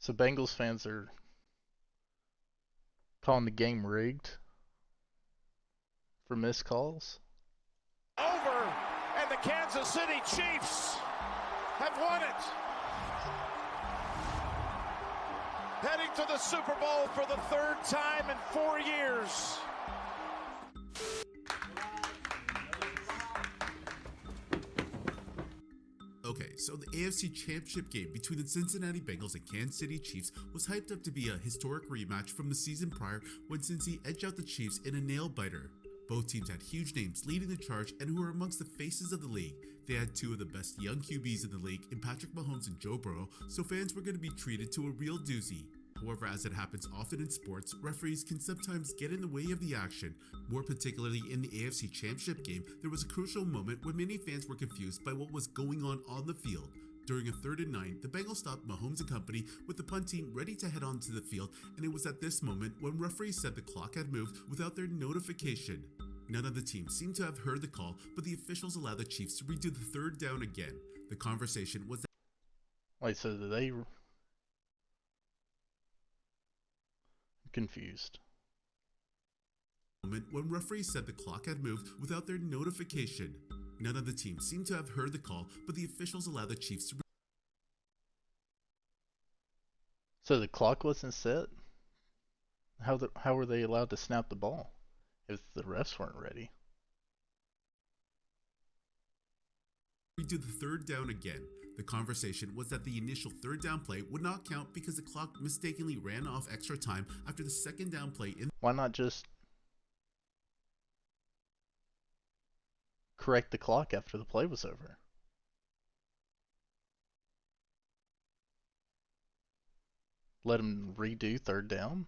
So Bengals fans are calling the game rigged for missed calls. Over, and the Kansas City Chiefs have won it. Heading to the Super Bowl for the third time in 4 years. Okay, so the AFC Championship game between the Cincinnati Bengals and Kansas City Chiefs was hyped up to be a historic rematch from the season prior when Cincy edged out the Chiefs in a nail-biter. Both teams had huge names leading the charge and who were amongst the faces of the league. They had two of the best young QBs in the league in Patrick Mahomes and Joe Burrow, so fans were going to be treated to a real doozy. However, as it happens often in sports, referees can sometimes get in the way of the action. More particularly in the AFC Championship game, there was a crucial moment where many fans were confused by what was going on the field. During a 3rd and 9, the Bengals stopped Mahomes and company with the punt team ready to head onto the field, and it was at this moment when referees said the clock had moved without their notification. None of the teams seemed to have heard the call, but the officials allowed the Chiefs to redo the 3rd down again. The conversation was that Wait, so did they... confused. When referees said the clock had moved without their notification. None of the teams seemed to have heard the call, but the officials allowed the Chiefs to... So the clock wasn't set? How were they allowed to snap the ball if the refs weren't ready? redo the 3rd down again. The conversation was that the initial 3rd down play would not count because the clock mistakenly ran off extra time after the 2nd down play in... Why not just correct the clock after the play was over? Let him redo 3rd down?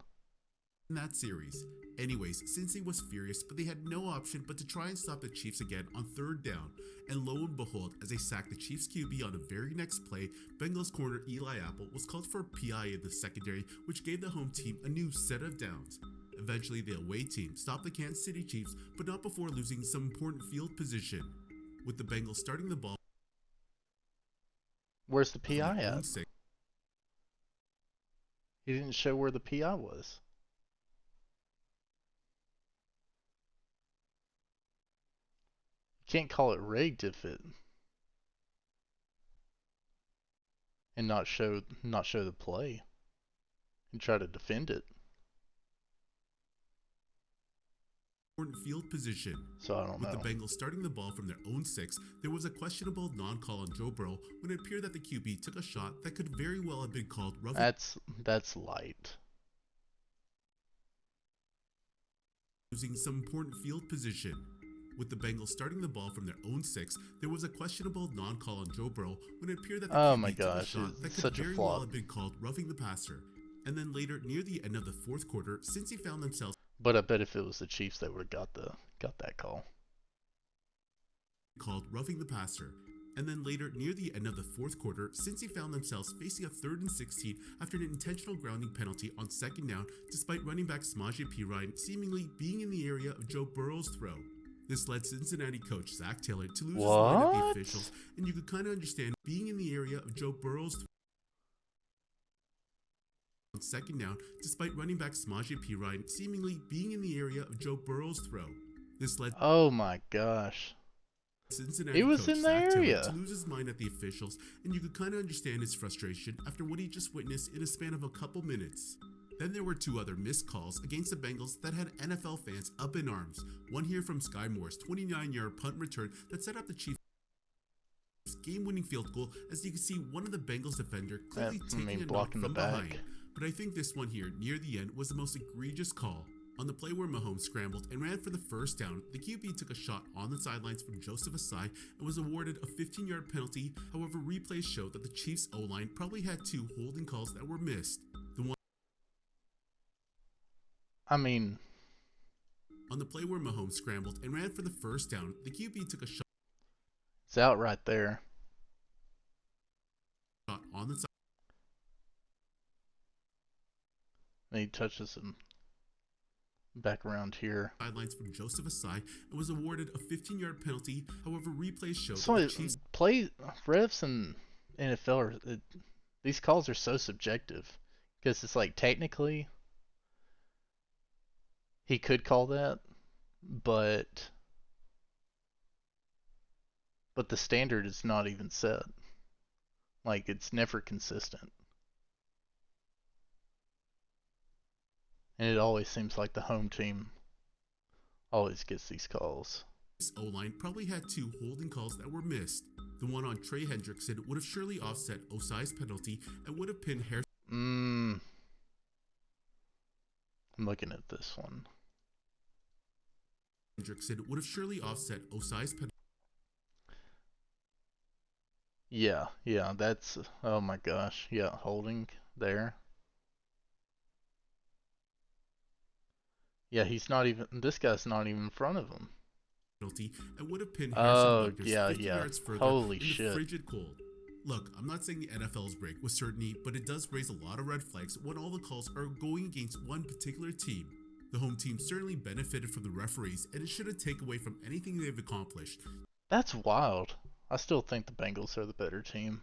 in that series. Anyways, Cincy was furious, but they had no option but to try and stop the Chiefs again on 3rd down. And lo and behold, as they sacked the Chiefs QB on the very next play, Bengals corner Eli Apple was called for a PI in the secondary, which gave the home team a new set of downs. Eventually, the away team stopped the Kansas City Chiefs, but not before losing some important field position, with the Bengals starting the ball. Where's the PI at? He didn't show where the PI was. You can't call it rigged if it and not show the play and try to defend it. Field position. So I don't know. With the Bengals starting the ball from their own 6, there was a questionable non-call on Joe Burrow when it appeared that the QB took a shot that could very well have been called roughing. That's light. Losing some important field position. With the Bengals starting the ball from their own 6, there was a questionable non-call on Joe Burrow when it appeared that the QB took a shot that could very well have been called roughing the passer. And then later, near the end of the 4th quarter, Cincy found themselves... But I bet if it was the Chiefs, they would have got that call. Called roughing the passer. And then later, near the end of the 4th quarter, Cincy found themselves facing a 3rd and 16 after an intentional grounding penalty on 2nd down, despite running back SHOOGAJ seemingly being in the area of Joe Burrow's throw. This led Cincinnati coach Zach Taylor to lose his mind at the officials, and you could kind of understand being in the area of Joe Burrow's throw. On 2nd down, despite running back SHOOGAJ seemingly being in the area of Joe Burrow's throw. This led... Oh my gosh. Cincinnati he was coach in the Zach area. Taylor to lose his mind at the officials, and you could kind of understand his frustration after what he just witnessed in a span of a couple minutes. Then there were 2 other missed calls against the Bengals that had NFL fans up in arms. One here from Sky Moore's 29-yard punt return that set up the Chiefs' game-winning field goal, as you can see one of the Bengals defender clearly taking a knock from behind. But I think this one here near the end was the most egregious call. On the play where Mahomes scrambled and ran for the 1st down, the QB took a shot on the sidelines from Joseph Asai and was awarded a 15-yard penalty. However, replays showed that the Chiefs' O-line probably had 2 holding calls that were missed. On the play where Mahomes scrambled and ran for the 1st down, the QB took a shot. It's out right there. On the side. And he touches him back around here. Sidelines from Joseph Asai and was awarded a 15-yard penalty. However, replays showed so that the Chiefs refs and NFL these calls are so subjective. Because it's like technically he could call that, but the standard is not even set. Like it's never consistent. And it always seems like the home team always gets these calls. O-line probably had 2 holding calls that were missed. The one on Trey Hendrickson would have surely offset Osai's penalty and would have pinned Harrison. I'm looking at this one. Hendrickson would have surely offset Osai's penalty. Yeah, that's, oh my gosh. Yeah, holding there. Yeah, this guy's not even in front of him. Penalty and would have pinned Harrison Butker's yeah, 50 yeah. yards further Holy in the shit. frigid cold. Look, I'm not saying the NFL's break with certainty, but it does raise a lot of red flags when all the calls are going against one particular team. The home team certainly benefited from the referees, and it shouldn't take away from anything they've accomplished. That's wild. I still think the Bengals are the better team.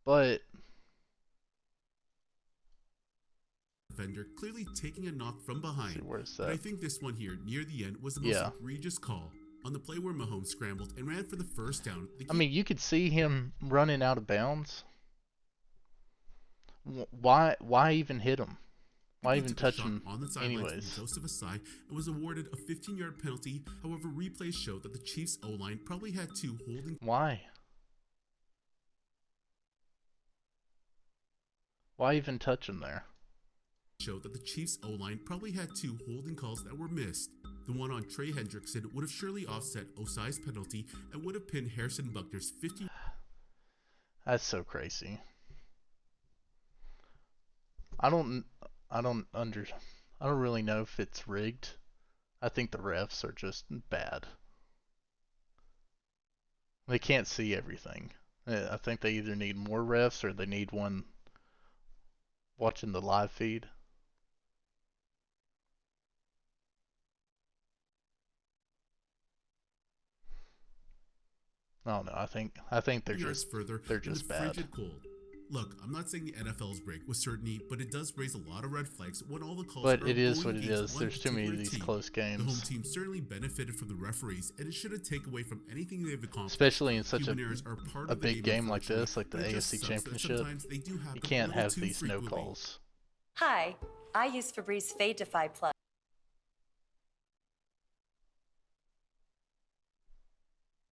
But Defender clearly taking a knock from behind. where's But I that? think this one here near the end was the most Yeah. egregious call. On the play where Mahomes scrambled and ran for the first down. I mean, you could see him running out of bounds. Why even hit him? Why even touch him on the sidelines anyways? from Joseph Asai and was awarded a 15-yard penalty. However, replays showed that the Chiefs O-line probably had 2 holding. Why? Why even touch him there? Showed that the Chiefs O-line probably had 2 holding calls that were missed. The one on Trey Hendrickson would have surely offset Osai's penalty and would have pinned Harrison Butker's 50. That's so crazy. I don't really know if it's rigged. I think the refs are just bad. They can't see everything. I think they either need more refs or they need one watching the live feed. I don't know. I think they're just bad. Frigid cold. Look, I'm not saying the NFL's break with certainty, but it does raise a lot of red flags when all the calls But are it is going what it against is. one There's too many of particular these team. close The home games, team certainly benefited from the referees, and it shouldn't take away from anything they've accomplished. especially in such Human errors are part a of the big game like unfortunately, this, like the but it just AFC sucks that Championship. sometimes they do happen You a can't little have too these no frequently. calls. Hi, I use Febreze Fade Defy Plus.